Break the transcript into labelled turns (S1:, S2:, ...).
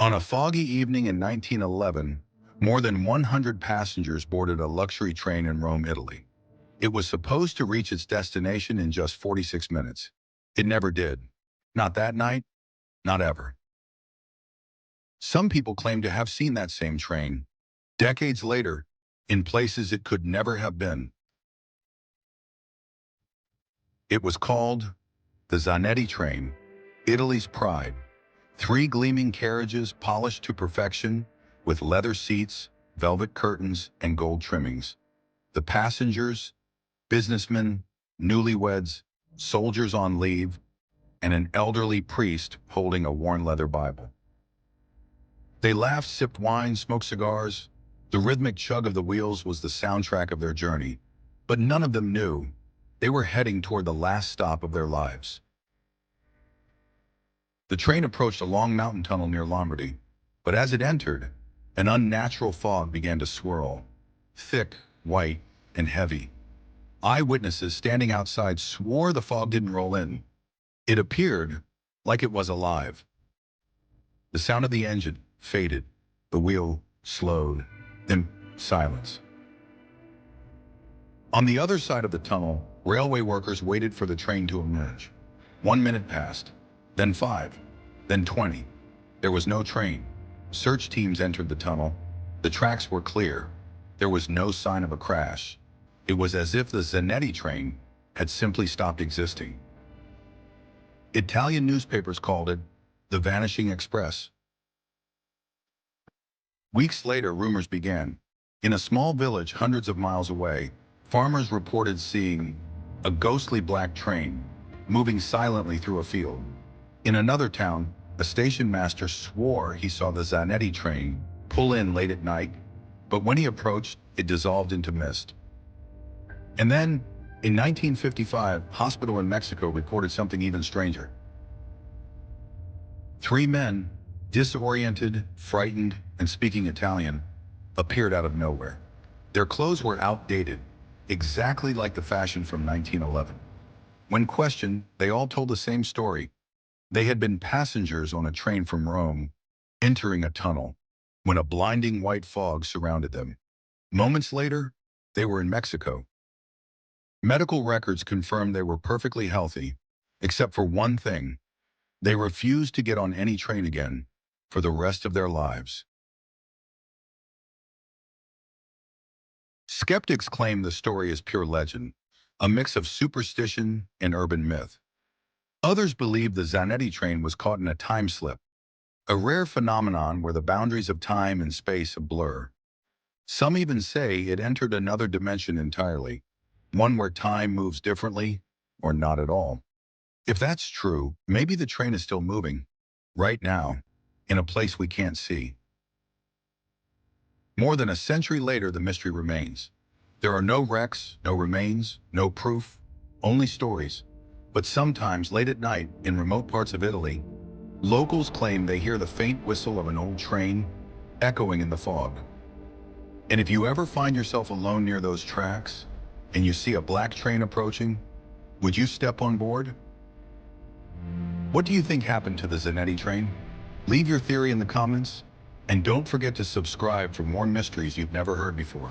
S1: On a foggy evening in 1911, more than 100 passengers boarded a luxury train in Rome, Italy. It was supposed to reach its destination in just 46 minutes. It never did. Not that night, not ever. Some people claim to have seen that same train, decades later, in places it could never have been. It was called the Zanetti Train, Italy's pride. Three gleaming carriages polished to perfection, with leather seats, velvet curtains, and gold trimmings. The passengers, businessmen, newlyweds, soldiers on leave, and an elderly priest holding a worn leather Bible. They laughed, sipped wine, smoked cigars. The rhythmic chug of the wheels was the soundtrack of their journey, but none of them knew they were heading toward the last stop of their lives. The train approached a long mountain tunnel near Lombardy, but as it entered, an unnatural fog began to swirl, thick, white, and heavy. Eyewitnesses standing outside swore the fog didn't roll in. It appeared like it was alive. The sound of the engine faded, the wheel slowed, then silence. On the other side of the tunnel, railway workers waited for the train to emerge. 1 minute passed, then 5, then 20. There was no train. Search teams entered the tunnel. The tracks were clear. There was no sign of a crash. It was as if the Zanetti train had simply stopped existing. Italian newspapers called it the Vanishing Express. Weeks later, rumors began. In a small village hundreds of miles away, farmers reported seeing a ghostly black train moving silently through a field. In another town, a station master swore he saw the Zanetti train pull in late at night, but when he approached, it dissolved into mist. And then, in 1955, a hospital in Mexico reported something even stranger. Three men, disoriented, frightened, and speaking Italian, appeared out of nowhere. Their clothes were outdated, exactly like the fashion from 1911. When questioned, they all told the same story. They had been passengers on a train from Rome, entering a tunnel, when a blinding white fog surrounded them. Moments later, they were in Mexico. Medical records confirmed they were perfectly healthy, except for one thing. They refused to get on any train again for the rest of their lives. Skeptics claim the story is pure legend, a mix of superstition and urban myth. Others believe the Zanetti train was caught in a time slip, a rare phenomenon where the boundaries of time and space blur. Some even say it entered another dimension entirely, one where time moves differently or not at all. If that's true, maybe the train is still moving, right now, in a place we can't see. More than a century later, the mystery remains. There are no wrecks, no remains, no proof, only stories. But sometimes, late at night, in remote parts of Italy, locals claim they hear the faint whistle of an old train echoing in the fog. And if you ever find yourself alone near those tracks, and you see a black train approaching, would you step on board? What do you think happened to the Zanetti train? Leave your theory in the comments, and don't forget to subscribe for more mysteries you've never heard before.